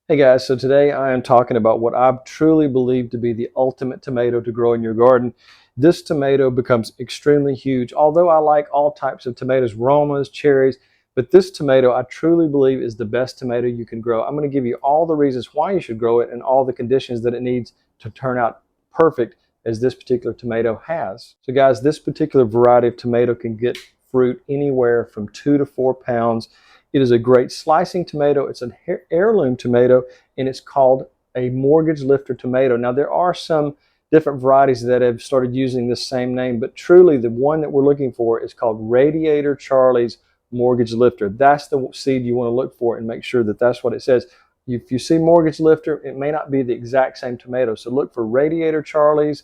Hey guys, so today I am talking about what I truly believe to be the ultimate tomato to grow in your garden. This tomato becomes extremely huge, although I like all types of tomatoes, Romas, cherries, but this tomato I truly believe is the best tomato you can grow. I'm going to give you all the reasons why you should grow it and all the conditions that it needs to turn out perfect as this particular tomato has. So guys, this particular variety of tomato can get fruit anywhere from 2 to 4 pounds. It is a great slicing tomato. It's an heirloom tomato, and it's called a mortgage lifter tomato. Now, there are some different varieties that have started using this same name, but truly the one that we're looking for is called Radiator Charlie's Mortgage Lifter. That's the seed you want to look for and make sure that that's what it says. If you see Mortgage Lifter, it may not be the exact same tomato. So look for Radiator Charlie's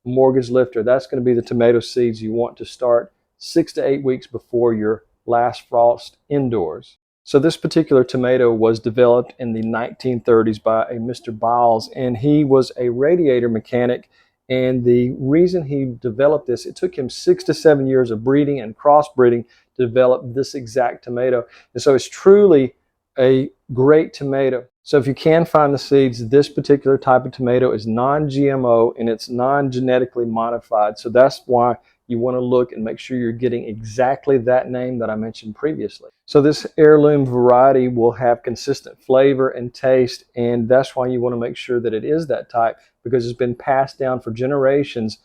Mortgage Lifter. That's going to be the tomato seeds you want to start 6 to 8 weeks before your last frost indoors. So this particular tomato was developed in the 1930s by a Mr. Biles, and he was a radiator mechanic. And the reason he developed this, it took him 6 to 7 years of breeding and crossbreeding to develop this exact tomato. And so it's truly a great tomato. So if you can find the seeds, this particular type of tomato is non-GMO and it's non-genetically modified. So that's why you want to look and make sure you're getting exactly that name that I mentioned previously. So this heirloom variety will have consistent flavor and taste, and that's why you want to make sure that it is that type, because it's been passed down for generations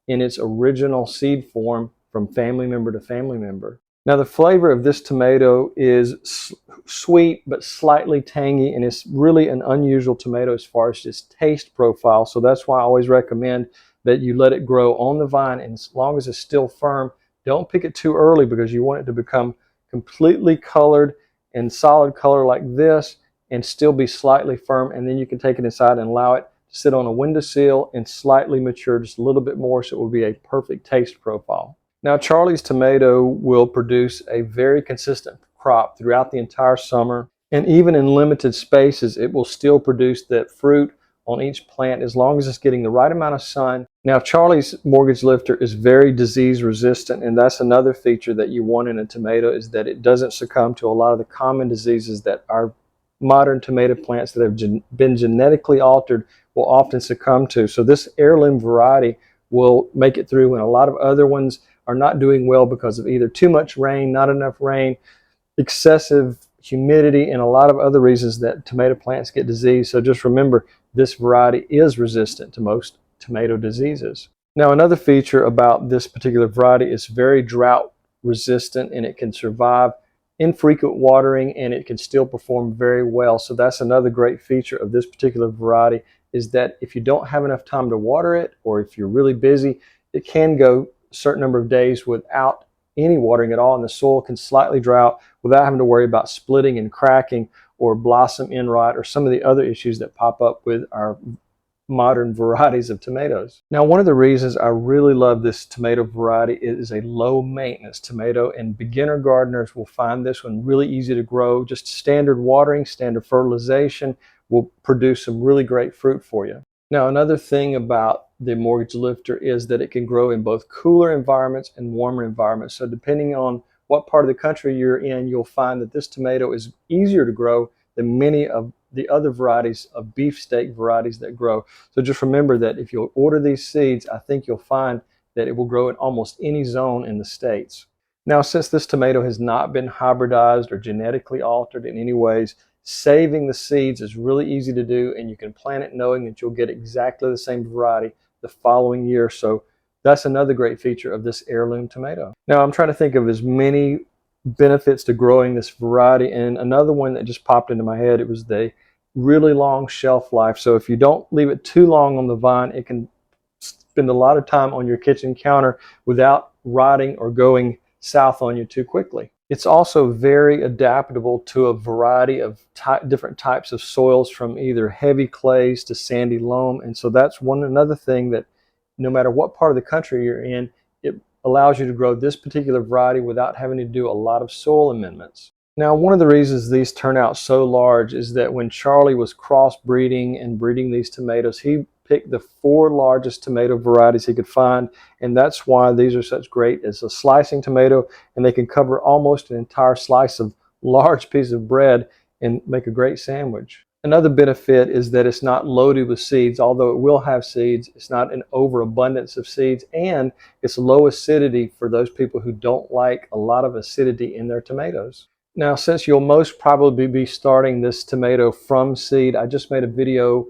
in its original seed form from family member to family member. Now the flavor of this tomato is sweet but slightly tangy, and it's really an unusual tomato as far as its taste profile. So that's why I always recommend that you let it grow on the vine, and as long as it's still firm, don't pick it too early because you want it to become completely colored and solid color like this and still be slightly firm, and then you can take it inside and allow it to sit on a windowsill and slightly mature just a little bit more, so it will be a perfect taste profile. Now Charlie's tomato will produce a very consistent crop throughout the entire summer, and even in limited spaces it will still produce that fruit on each plant as long as it's getting the right amount of sun. Now Charlie's Mortgage Lifter is very disease resistant, and that's another feature that you want in a tomato, is that it doesn't succumb to a lot of the common diseases that our modern tomato plants that have been genetically altered will often succumb to. So this heirloom variety will make it through when a lot of other ones are not doing well because of either too much rain, not enough rain, excessive humidity, and a lot of other reasons that tomato plants get disease. So just remember, this variety is resistant to most tomato diseases. Now another feature about this particular variety is very drought resistant, and it can survive infrequent watering and it can still perform very well. So that's another great feature of this particular variety, is that if you don't have enough time to water it, or if you're really busy, it can go a certain number of days without any watering at all, and the soil can slightly drought without having to worry about splitting and cracking or blossom end rot or some of the other issues that pop up with our modern varieties of tomatoes. Now one of the reasons I really love this tomato variety is a low maintenance tomato, and beginner gardeners will find this one really easy to grow. Just standard watering, standard fertilization will produce some really great fruit for you. Now another thing about the Mortgage Lifter is that it can grow in both cooler environments and warmer environments. So depending on what part of the country you're in, you'll find that this tomato is easier to grow than many of the other varieties of beefsteak varieties that grow. So just remember that if you'll order these seeds, I think you'll find that it will grow in almost any zone in the States. Now, since this tomato has not been hybridized or genetically altered in any ways, saving the seeds is really easy to do, and you can plant it knowing that you'll get exactly the same variety the following year. So that's another great feature of this heirloom tomato. Now I'm trying to think of as many benefits to growing this variety, and another one that just popped into my head, it was the really long shelf life. So if you don't leave it too long on the vine, it can spend a lot of time on your kitchen counter without rotting or going south on you too quickly. It's also very adaptable to a variety of different types of soils, from either heavy clays to sandy loam. And so that's another thing, that no matter what part of the country you're in, it allows you to grow this particular variety without having to do a lot of soil amendments. Now, one of the reasons these turn out so large is that when Charlie was crossbreeding and breeding these tomatoes, he picked the 4 largest tomato varieties he could find, and that's why these are such great as a slicing tomato, and they can cover almost an entire slice of large piece of bread and make a great sandwich. Another benefit is that it's not loaded with seeds, although it will have seeds. It's not an overabundance of seeds, and it's low acidity for those people who don't like a lot of acidity in their tomatoes. Now, since you'll most probably be starting this tomato from seed, I just made a video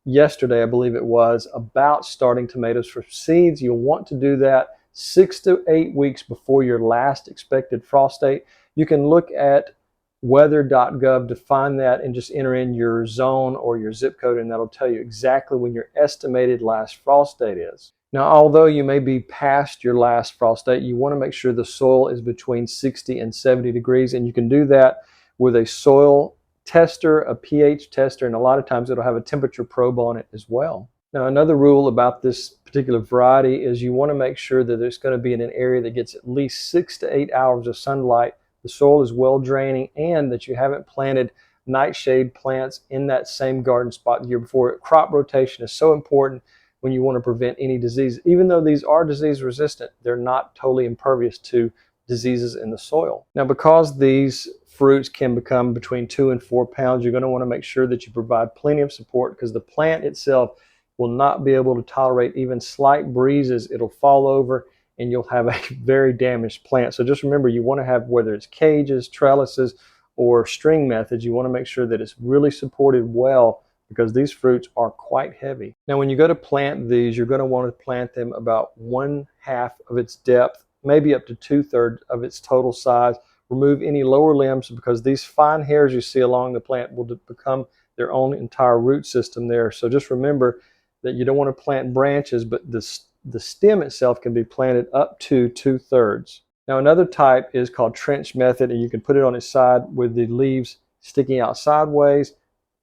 yesterday, I believe it was, about starting tomatoes from seeds. You'll want to do that 6 to 8 weeks before your last expected frost date. You can look at weather.gov to find that and just enter in your zone or your zip code, and that'll tell you exactly when your estimated last frost date is. Now, although you may be past your last frost date, you want to make sure the soil is between 60 and 70 degrees, and you can do that with a soil tester, a pH tester, and a lot of times it'll have a temperature probe on it as well. Now, another rule about this particular variety is you want to make sure that it's going to be in an area that gets at least 6 to 8 hours of sunlight, the soil is well draining, and that you haven't planted nightshade plants in that same garden spot the year before. Crop rotation is so important when you want to prevent any disease. Even though these are disease resistant, they're not totally impervious to diseases in the soil. Now, because these fruits can become between 2 and 4 pounds, you're going to want to make sure that you provide plenty of support, because the plant itself will not be able to tolerate even slight breezes. It'll fall over and you'll have a very damaged plant. So just remember, you want to have, whether it's cages, trellises, or string methods, you want to make sure that it's really supported well, because these fruits are quite heavy. Now, when you go to plant these, you're going to want to plant them about 1/2 of its depth, maybe up to 2/3 of its total size. Remove any lower limbs, because these fine hairs you see along the plant will become their own entire root system there. So just remember that you don't want to plant branches, but the stem itself can be planted up to 2/3. Now, another type is called trench method, and you can put it on its side with the leaves sticking out sideways.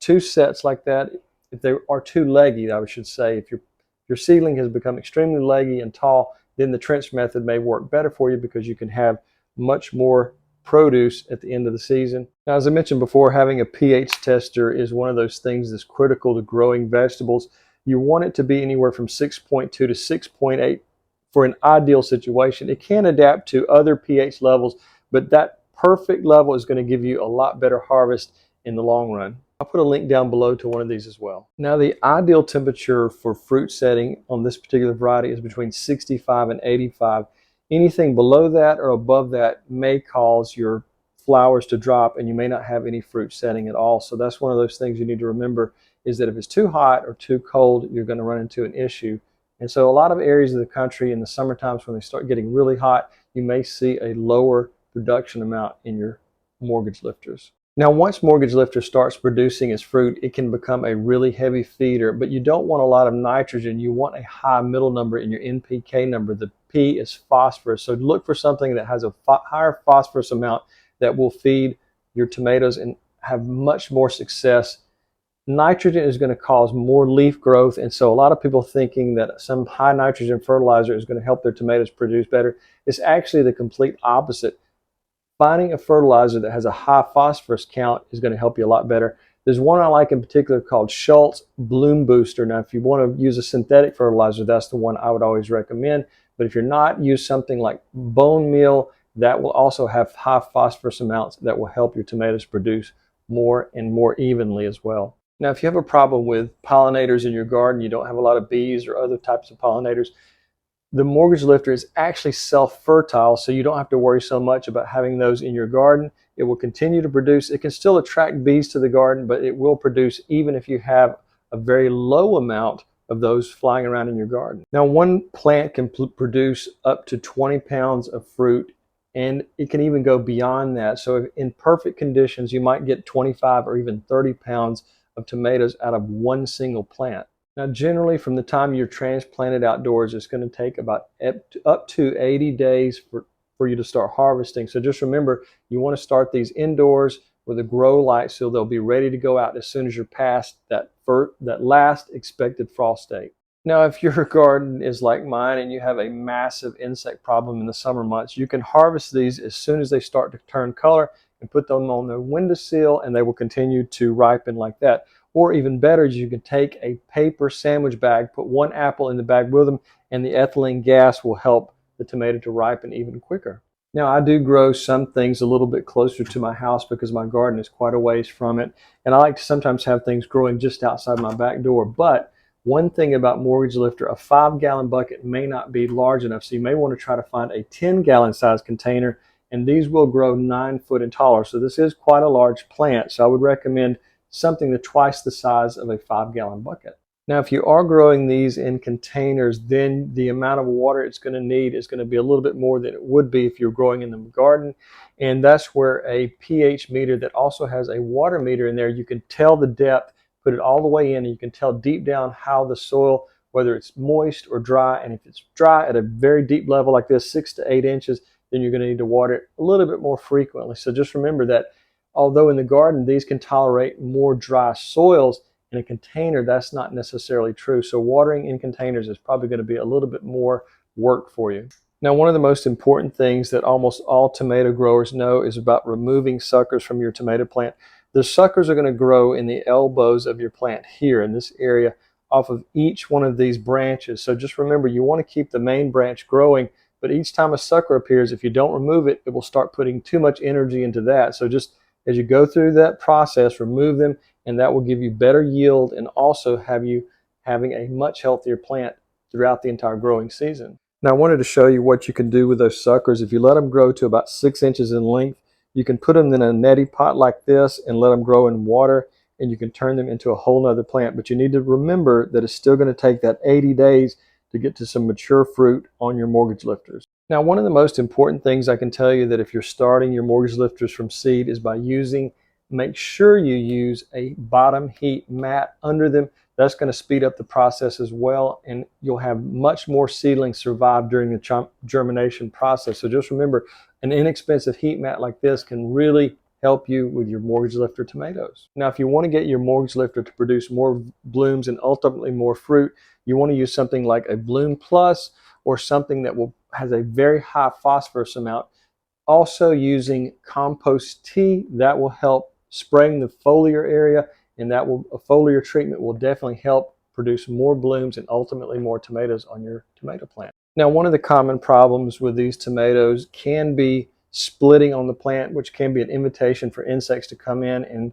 2 sets like that. If they are too leggy, I should say, if your seedling has become extremely leggy and tall, then the trench method may work better for you, because you can have much more produce at the end of the season. Now, as I mentioned before, having a pH tester is one of those things that's critical to growing vegetables. You want it to be anywhere from 6.2 to 6.8 for an ideal situation. It can adapt to other pH levels, but that perfect level is going to give you a lot better harvest in the long run. I'll put a link down below to one of these as well. Now, the ideal temperature for fruit setting on this particular variety is between 65 and 85. Anything below that or above that may cause your flowers to drop, and you may not have any fruit setting at all. So that's one of those things you need to remember, is that if it's too hot or too cold, you're going to run into an issue. And so a lot of areas of the country in the summer times, when they start getting really hot, you may see a lower production amount in your mortgage lifters. Now, once mortgage lifter starts producing its fruit, it can become a really heavy feeder, but you don't want a lot of nitrogen. You want a high middle number in your NPK number. The P is phosphorus. So look for something that has a higher phosphorus amount that will feed your tomatoes and have much more success. Nitrogen is going to cause more leaf growth, and so a lot of people thinking that some high nitrogen fertilizer is going to help their tomatoes produce better. It's actually the complete opposite. Finding a fertilizer that has a high phosphorus count is going to help you a lot better. There's one I like in particular called Schultz Bloom Booster. Now, if you want to use a synthetic fertilizer, that's the one I would always recommend. But if you're not, use something like bone meal. That will also have high phosphorus amounts that will help your tomatoes produce more and more evenly as well. Now, if you have a problem with pollinators in your garden, you don't have a lot of bees or other types of pollinators, the mortgage lifter is actually self-fertile, so you don't have to worry so much about having those in your garden. It will continue to produce. It can still attract bees to the garden, but it will produce even if you have a very low amount of those flying around in your garden. Now, one plant can produce up to 20 pounds of fruit, and it can even go beyond that. So in perfect conditions, you might get 25 or even 30 pounds of tomatoes out of one single plant. Now, generally, from the time you're transplanted outdoors, it's going to take about up to 80 days for you to start harvesting. So just remember, you want to start these indoors with a grow light so they'll be ready to go out as soon as you're past that last expected frost date. Now, if your garden is like mine and you have a massive insect problem in the summer months, you can harvest these as soon as they start to turn color and put them on the windowsill, and they will continue to ripen like that. Or even better, you can take a paper sandwich bag, put 1 apple in the bag with them, and the ethylene gas will help the tomato to ripen even quicker. Now, I do grow some things a little bit closer to my house because my garden is quite a ways from it. And I like to sometimes have things growing just outside my back door. But one thing about Mortgage Lifter, a 5-gallon bucket may not be large enough. So you may want to try to find a 10-gallon size container, and these will grow 9 foot and taller. So this is quite a large plant. So I would recommend something that's twice the size of a 5-gallon bucket. Now, if you are growing these in containers, then the amount of water it's going to need is going to be a little bit more than it would be if you're growing in the garden. And that's where a pH meter that also has a water meter in there, you can tell the depth, put it all the way in, and you can tell deep down how the soil, whether it's moist or dry. And if it's dry at a very deep level like this, 6 to 8 inches, then you're going to need to water it a little bit more frequently. So just remember that although in the garden, these can tolerate more dry soils, in a container, that's not necessarily true. So watering in containers is probably going to be a little bit more work for you. Now, one of the most important things that almost all tomato growers know is about removing suckers from your tomato plant. The suckers are going to grow in the elbows of your plant here in this area off of each one of these branches. So just remember, you want to keep the main branch growing, but each time a sucker appears, if you don't remove it, it will start putting too much energy into that. So just as you go through that process, remove them, and that will give you better yield and also have you having a much healthier plant throughout the entire growing season. Now, I wanted to show you what you can do with those suckers. If you let them grow to about 6 inches in length, you can put them in a neti pot like this and let them grow in water, and you can turn them into a whole nother plant. But you need to remember that it's still going to take that 80 days to get to some mature fruit on your mortgage lifters. Now, one of the most important things I can tell you that if you're starting your mortgage lifters from seed is by make sure you use a bottom heat mat under them. That's going to speed up the process as well, and you'll have much more seedlings survive during the germination process. So just remember, an inexpensive heat mat like this can really help you with your mortgage lifter tomatoes. Now, if you want to get your mortgage lifter to produce more blooms and ultimately more fruit, you want to use something like a Bloom Plus or something that has a very high phosphorus amount. Also using compost tea, that will help spraying the foliar area, and a foliar treatment will definitely help produce more blooms and ultimately more tomatoes on your tomato plant. Now, one of the common problems with these tomatoes can be splitting on the plant, which can be an invitation for insects to come in and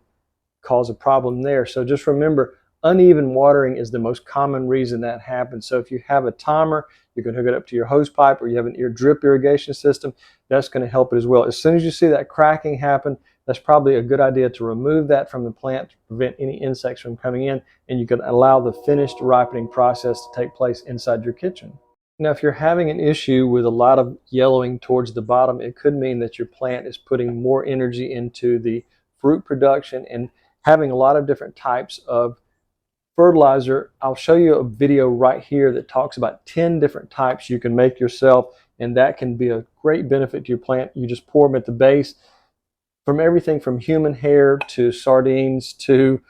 cause a problem there. So just remember, uneven watering is the most common reason that happens. So if you have a timer, you can hook it up to your hose pipe, or you have an drip irrigation system, that's going to help it as well. As soon as you see that cracking happen, that's probably a good idea to remove that from the plant to prevent any insects from coming in, and you can allow the finished ripening process to take place inside your kitchen. Now, if you're having an issue with a lot of yellowing towards the bottom, it could mean that your plant is putting more energy into the fruit production and having a lot of different types of fertilizer. I'll show you a video right here that talks about 10 different types you can make yourself, and that can be a great benefit to your plant. You just pour them at the base, from everything from human hair to sardines to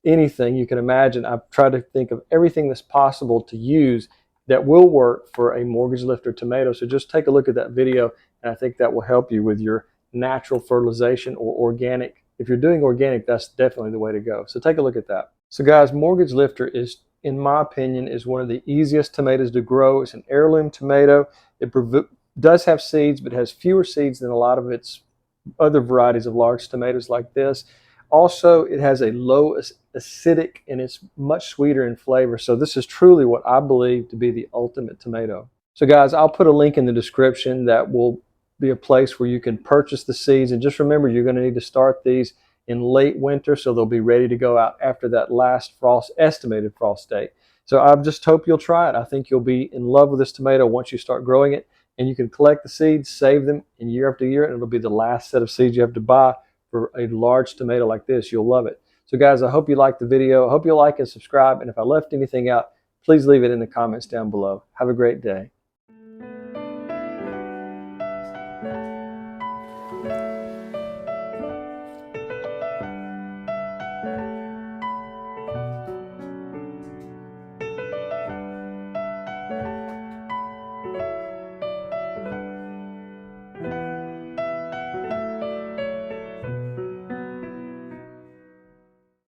anything you can imagine. I've tried to think of everything that's possible to use that will work for a mortgage lifter tomato. So just take a look at that video, and I think that will help you with your natural fertilization or organic. If you're doing organic, that's definitely the way to go. So take a look at that. So guys, mortgage lifter is, in my opinion, is one of the easiest tomatoes to grow. It's an heirloom tomato. It does have seeds, but has fewer seeds than a lot of its other varieties of large tomatoes like this. Also, it has a low acidic, and it's much sweeter in flavor. So this is truly what I believe to be the ultimate tomato. So guys, I'll put a link in the description that will be a place where you can purchase the seeds. And just remember, you're going to need to start these in late winter, so they'll be ready to go out after that last estimated frost date. So I just hope you'll try it. I think you'll be in love with this tomato once you start growing it. And you can collect the seeds, save them in year after year, and it'll be the last set of seeds you have to buy for a large tomato like this. You'll love it. So guys, I hope you liked the video. I hope you'll like and subscribe. And if I left anything out, please leave it in the comments down below. Have a great day.